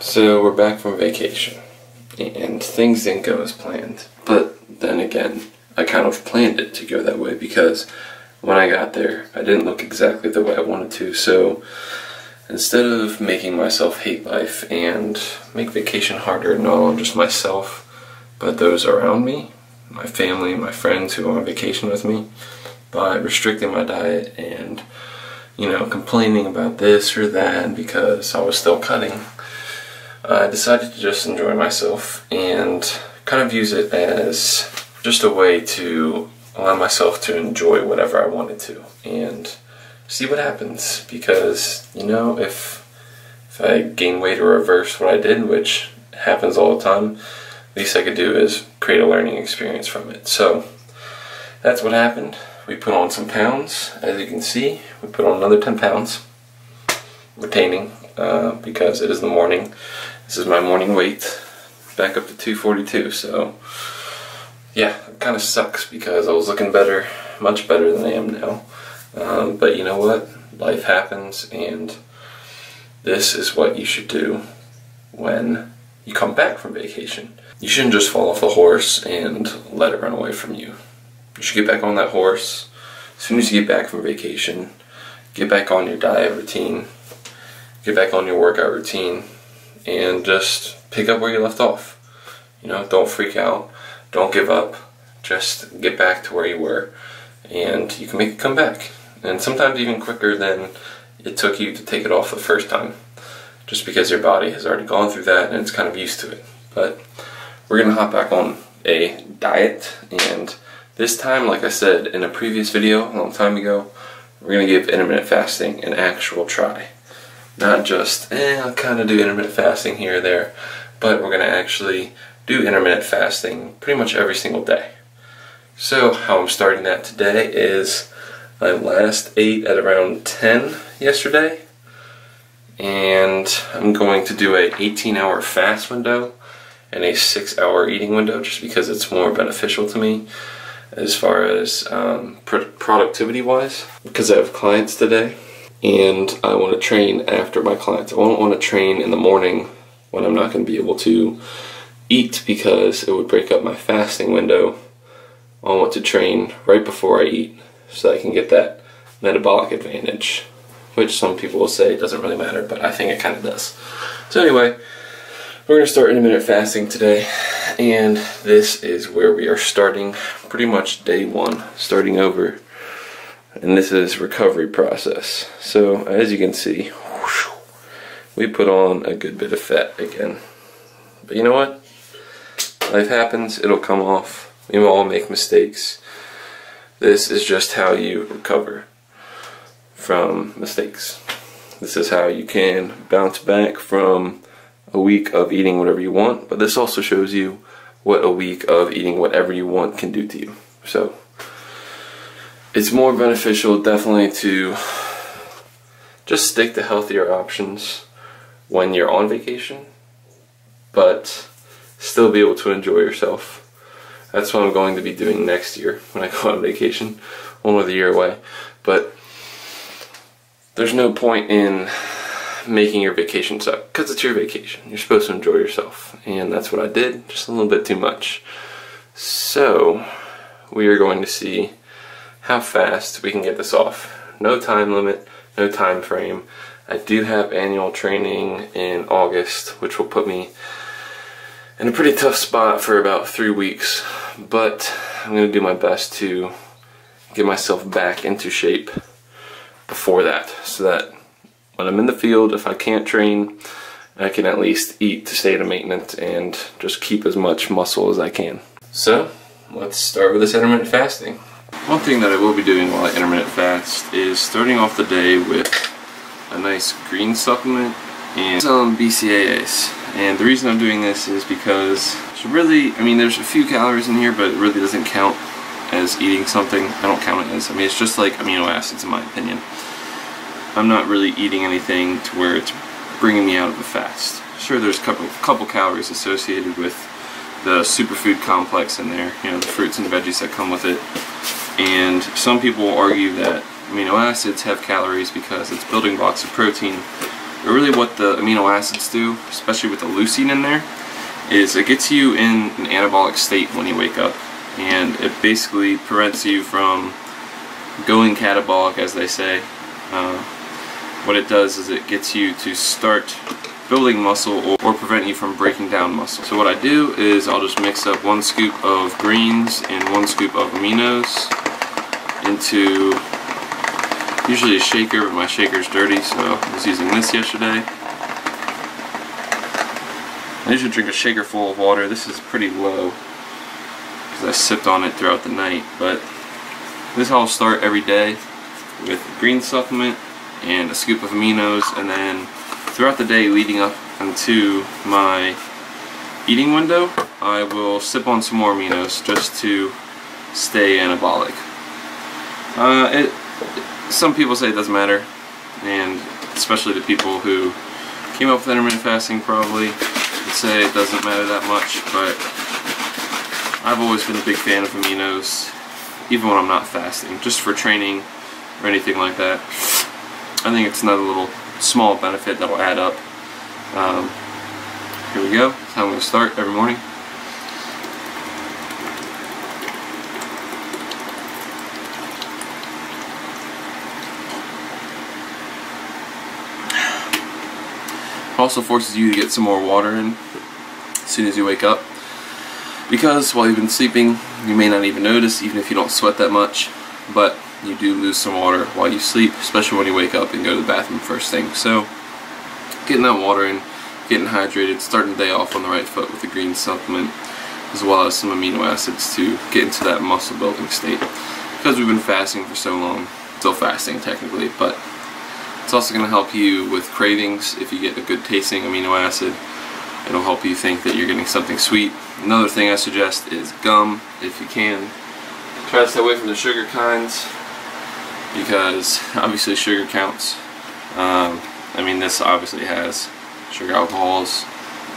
So we're back from vacation, and things didn't go as planned. But then again, I kind of planned it to go that way because when I got there, I didn't look exactly the way I wanted to. So instead of making myself hate life and make vacation harder, not on just myself, but those around me, my family, my friends who are on vacation with me, by restricting my diet and, complaining about this or that because I was still cutting, I decided to just enjoy myself and kind of use it as just a way to allow myself to enjoy whatever I wanted to and see what happens. Because, if I gain weight or reverse what I did, which happens all the time, least I could do is create a learning experience from it. So that's what happened. We put on some pounds, as you can see. We put on another 10 pounds, retaining, because it is the morning. This is my morning weight, back up to 242. So yeah, it kind of sucks because I was looking better, much better than I am now. But you know what? Life happens, and this is what you should do when you come back from vacation. You shouldn't just fall off the horse and let it run away from you. You should get back on that horse as soon as you get back from vacation. Get back on your diet routine, get back on your workout routine, and just pick up where you left off. Don't freak out, don't give up, just get back to where you were, and you can make it come back. And sometimes even quicker than it took you to take it off the first time, just because your body has already gone through that and it's kind of used to it. But we're going to hop back on a diet, and this time, like I said in a previous video a long time ago, we're going to give intermittent fasting an actual try. Not just, I'll kind of do intermittent fasting here or there, but we're going to actually do intermittent fasting pretty much every single day. So how I'm starting that today is I last ate at around 10 yesterday, and I'm going to do a 18-hour fast window and a 6-hour eating window just because it's more beneficial to me as far as productivity wise, because I have clients today and I want to train after my clients. I don't want to train in the morning when I'm not going to be able to eat because it would break up my fasting window. I want to train right before I eat so I can get that metabolic advantage, which some people will say doesn't really matter, but I think it kind of does. So anyway, we're going to start intermittent fasting today, and this is where we are starting pretty much day one, starting over, and this is recovery process. So as you can see, we put on a good bit of fat again, but you know what? Life happens, it'll come off. We all make mistakes. This is just how you recover from mistakes. This is how you can bounce back from a week of eating whatever you want, but this also shows you what a week of eating whatever you want can do to you. So it's more beneficial definitely to just stick to healthier options when you're on vacation, but still be able to enjoy yourself. That's what I'm going to be doing next year when I go on vacation, only a year away. But there's no point in making your vacation suck, because it's your vacation. You're supposed to enjoy yourself, and that's what I did, just a little bit too much. So we are going to see how fast we can get this off. No time limit, no time frame. I do have annual training in August, which will put me in a pretty tough spot for about 3 weeks, but I'm going to do my best to get myself back into shape before that, so that when I'm in the field, if I can't train, I can at least eat to stay at a maintenance and just keep as much muscle as I can. So let's start with this intermittent fasting. One thing that I will be doing while I intermittent fast is starting off the day with a nice green supplement and some BCAAs. And the reason I'm doing this is because there's a few calories in here, but it really doesn't count as eating something. I don't count it as, it's just like amino acids in my opinion. I'm not really eating anything to where it's bringing me out of a fast. Sure, there's a couple calories associated with the superfood complex in there, the fruits and the veggies that come with it. And some people will argue that amino acids have calories because it's building blocks of protein, But really what the amino acids do, especially with the leucine in there, is it gets you in an anabolic state when you wake up. And it basically prevents you from going catabolic, as they say. What it does is it gets you to start building muscle or prevent you from breaking down muscle. So what I do is I'll just mix up 1 scoop of greens and 1 scoop of aminos into usually a shaker, but my shaker's dirty, so I was using this yesterday. I usually drink a shaker full of water. This is pretty low because I sipped on it throughout the night, but this is how I'll start every day, with a green supplement and a scoop of aminos, and then throughout the day leading up into my eating window, I will sip on some more aminos just to stay anabolic. Some people say it doesn't matter, and especially the people who came up with intermittent fasting probably would say it doesn't matter that much, but I've always been a big fan of aminos, even when I'm not fasting, just for training or anything like that. I think it's another little small benefit that will add up. Here we go. That's how I'm going to start every morning. It also forces you to get some more water in as soon as you wake up, because while you've been sleeping you may not even notice, even if you don't sweat that much, but you do lose some water while you sleep, especially when you wake up and go to the bathroom first thing. So getting that water in, getting hydrated, starting the day off on the right foot with a green supplement, as well as some amino acids to get into that muscle building state. Because we've been fasting for so long, still fasting technically, but it's also going to help you with cravings. If you get a good tasting amino acid, it'll help you think that you're getting something sweet. Another thing I suggest is gum, if you can. Try to stay away from the sugar kinds, because obviously sugar counts. I mean, this obviously has sugar alcohols,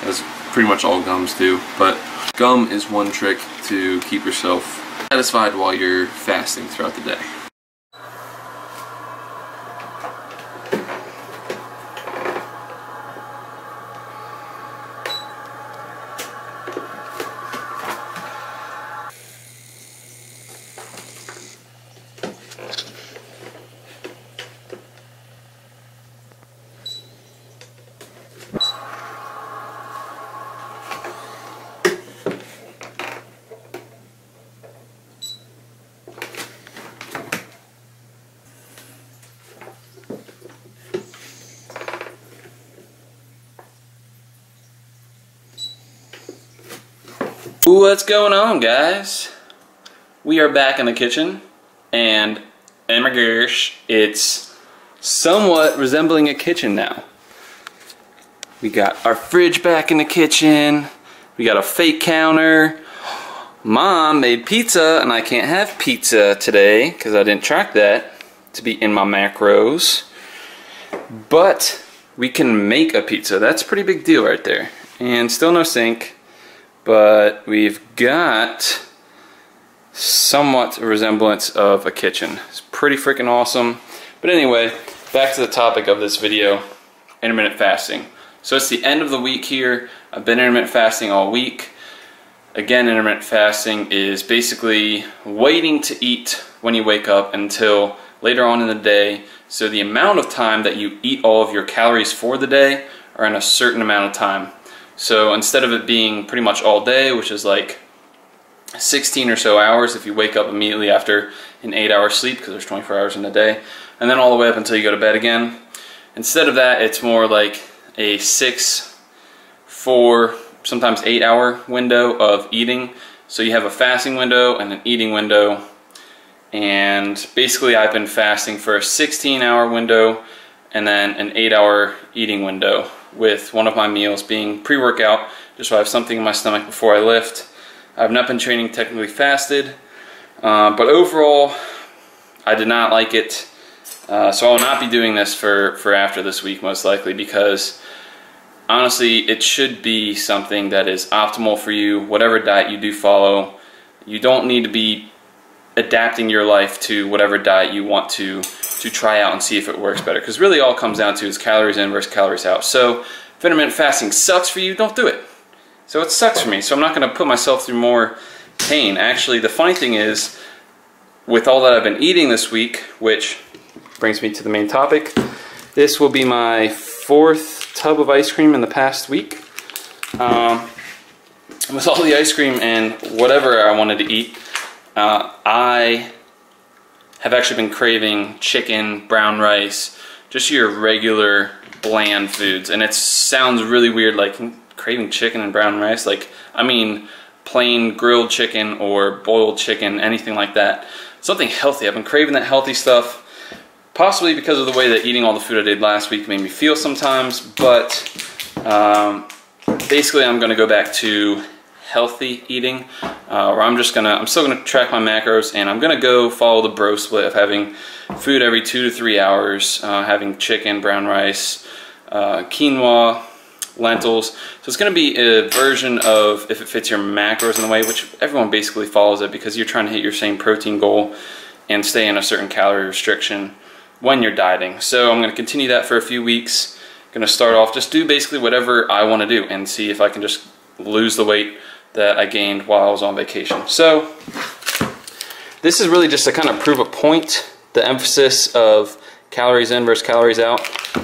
as pretty much all gums do, but gum is one trick to keep yourself satisfied while you're fasting throughout the day. What's going on, guys? We are back in the kitchen, and oh my gosh, it's somewhat resembling a kitchen now. We got our fridge back in the kitchen, we got a fake counter. Mom made pizza, and I can't have pizza today because I didn't track that to be in my macros. But we can make a pizza. That's a pretty big deal right there. And still no sink. But we've got somewhat a resemblance of a kitchen. It's pretty freaking awesome. But anyway, back to the topic of this video, intermittent fasting. So it's the end of the week here. I've been intermittent fasting all week. Again, intermittent fasting is basically waiting to eat when you wake up until later on in the day. So the amount of time that you eat all of your calories for the day are in a certain amount of time. So instead of it being pretty much all day, which is like 16 or so hours if you wake up immediately after an 8-hour sleep, because there's 24 hours in a day, and then all the way up until you go to bed again. Instead of that, it's more like a 6, 4, sometimes 8-hour window of eating. So you have a fasting window and an eating window. And basically I've been fasting for a 16-hour window and then an 8-hour eating window, with one of my meals being pre-workout, just so I have something in my stomach before I lift. I've not been training technically fasted, but overall I did not like it. So I will not be doing this for after this week, most likely, because honestly it should be something that is optimal for you, whatever diet you do follow. You don't need to be adapting your life to whatever diet you want to to try out and see if it works better. Because really all it comes down to is calories in versus calories out. So if intermittent fasting sucks for you, don't do it. So it sucks for me, so I'm not going to put myself through more pain. Actually, the funny thing is, with all that I've been eating this week, which brings me to the main topic, this will be my 4th tub of ice cream in the past week. With all the ice cream and whatever I wanted to eat, I have actually been craving chicken, brown rice, just your regular bland foods. And it sounds really weird, like craving chicken and brown rice. Like, I mean plain grilled chicken or boiled chicken, anything like that. Something healthy. I've been craving that healthy stuff, possibly because of the way that eating all the food I did last week made me feel sometimes, but basically I'm gonna go back to healthy eating, where I'm still gonna track my macros, and I'm gonna go follow the bro split of having food every 2 to 3 hours, having chicken, brown rice, quinoa, lentils. So it's going to be a version of if it fits your macros in a way, which everyone basically follows it because you're trying to hit your same protein goal and stay in a certain calorie restriction when you're dieting. So I'm going to continue that for a few weeks. Going to start off, just do basically whatever I want to do and see if I can just lose the weight that I gained while I was on vacation. So this is really just to kind of prove a point, the emphasis of calories in versus calories out.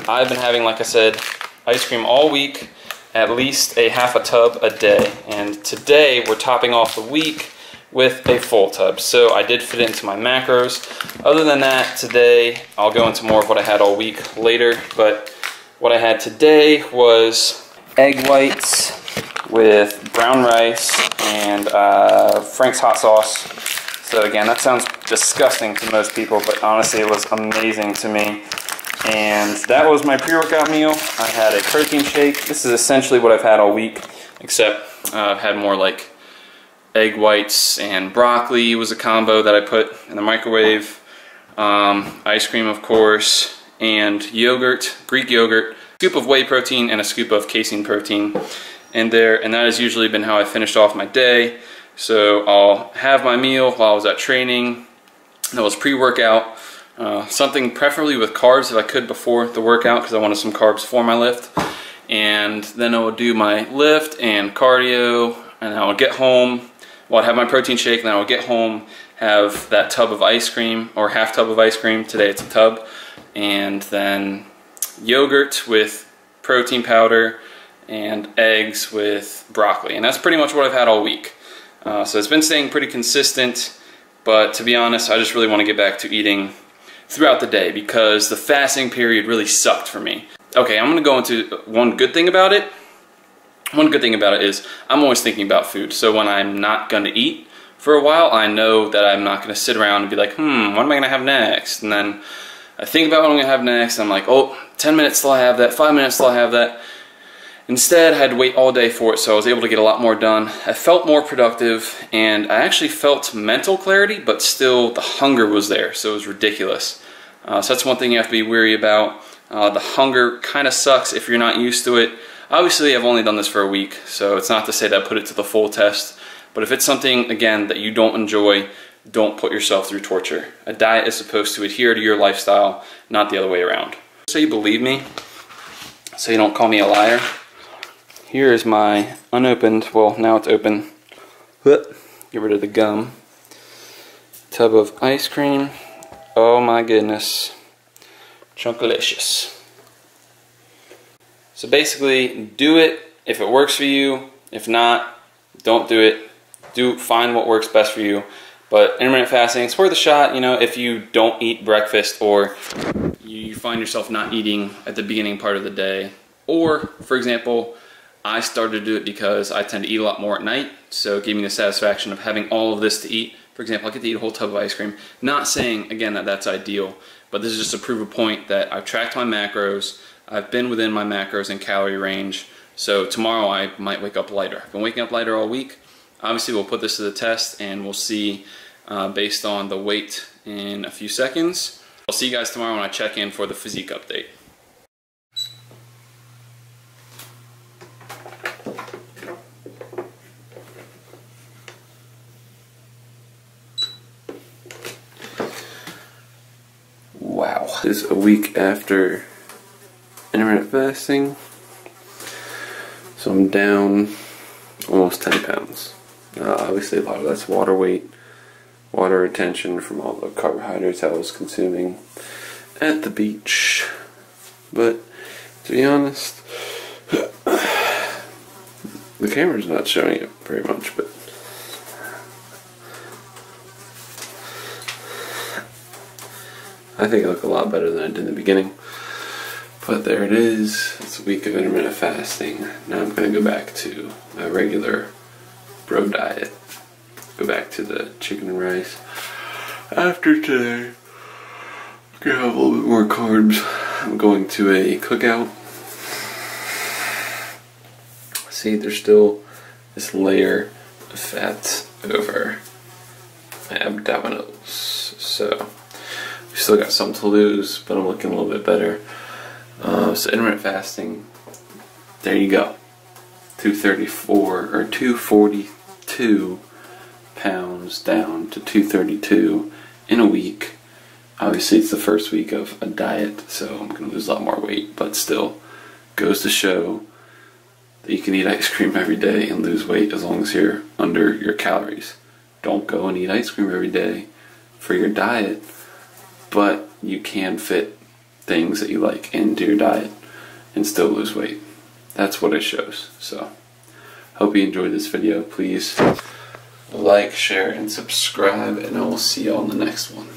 I've been having, like I said, ice cream all week, at least a half a tub a day. And today we're topping off the week with a full tub. So I did fit it into my macros. Other than that, today, I'll go into more of what I had all week later, but what I had today was egg whites with brown rice and Frank's hot sauce. So again, that sounds disgusting to most people, but honestly it was amazing to me. And that was my pre-workout meal. I had a protein shake. This is essentially what I've had all week, except I've had more like egg whites and broccoli was a combo that I put in the microwave. Ice cream, of course, and yogurt, Greek yogurt, a scoop of whey protein and a scoop of casein protein in there. And that has usually been how I finished off my day. So I'll have my meal while I was at training. That was pre-workout. Something preferably with carbs if I could before the workout, because I wanted some carbs for my lift. And then I would do my lift and cardio, and I would get home. Well, I'd have my protein shake, and then I would get home, have that tub of ice cream, or half tub of ice cream. Today it's a tub. And then yogurt with protein powder and eggs with broccoli. And that's pretty much what I've had all week. So it's been staying pretty consistent, but to be honest, I just really want to get back to eating throughout the day because the fasting period really sucked for me. Okay, I'm going to go into one good thing about it. One good thing about it is I'm always thinking about food. So when I'm not going to eat for a while, I know that I'm not going to sit around and be like, what am I going to have next? And then I think about what I'm going to have next, and I'm like, oh, 10 minutes till I have that, 5 minutes till I have that. Instead, I had to wait all day for it, so I was able to get a lot more done. I felt more productive, and I actually felt mental clarity, but still the hunger was there, so it was ridiculous. So that's one thing you have to be wary about. The hunger kind of sucks if you're not used to it. Obviously, I've only done this for a week, so it's not to say that I put it to the full test. But if it's something, again, that you don't enjoy, don't put yourself through torture. A diet is supposed to adhere to your lifestyle, not the other way around. So you believe me, so you don't call me a liar. Here is my unopened, well, now it's open, get rid of the gum, tub of ice cream. Oh my goodness, chunkalicious. So basically, do it if it works for you. If not, don't do it. Find what works best for you. But intermittent fasting, it's worth a shot, you know, if you don't eat breakfast or you find yourself not eating at the beginning part of the day. Or, for example, I started to do it because I tend to eat a lot more at night, so it gave me the satisfaction of having all of this to eat. For example, I get to eat a whole tub of ice cream. Not saying, again, that that's ideal, but this is just to prove a point that I've tracked my macros, I've been within my macros and calorie range, so tomorrow I might wake up lighter. I've been waking up lighter all week. Obviously, we'll put this to the test, and we'll see based on the weight in a few seconds. I'll see you guys tomorrow when I check in for the physique update. Wow. It's a week after intermittent fasting, so I'm down almost 10 pounds. Obviously a lot of that's water weight, water retention from all the carbohydrates I was consuming at the beach. But to be honest, the camera's not showing it very much, but I think I look a lot better than I did in the beginning. But there it is. It's a week of intermittent fasting. Now I'm going to go back to my regular bro diet. Go back to the chicken and rice. After today, I'm going to have a little bit more carbs. I'm going to a cookout. See, there's still this layer of fat over my abdominals. So, we still got some to lose, but I'm looking a little bit better. So intermittent fasting, there you go. 242 pounds down to 232 in a week. Obviously it's the first week of a diet, so I'm going to lose a lot more weight, but still goes to show that you can eat ice cream every day and lose weight as long as you're under your calories. Don't go and eat ice cream every day for your diet, but you can fit things that you like into your diet and still lose weight. That's what it shows. So, hope you enjoyed this video. Please like, share, and subscribe, and I will see you all in the next one.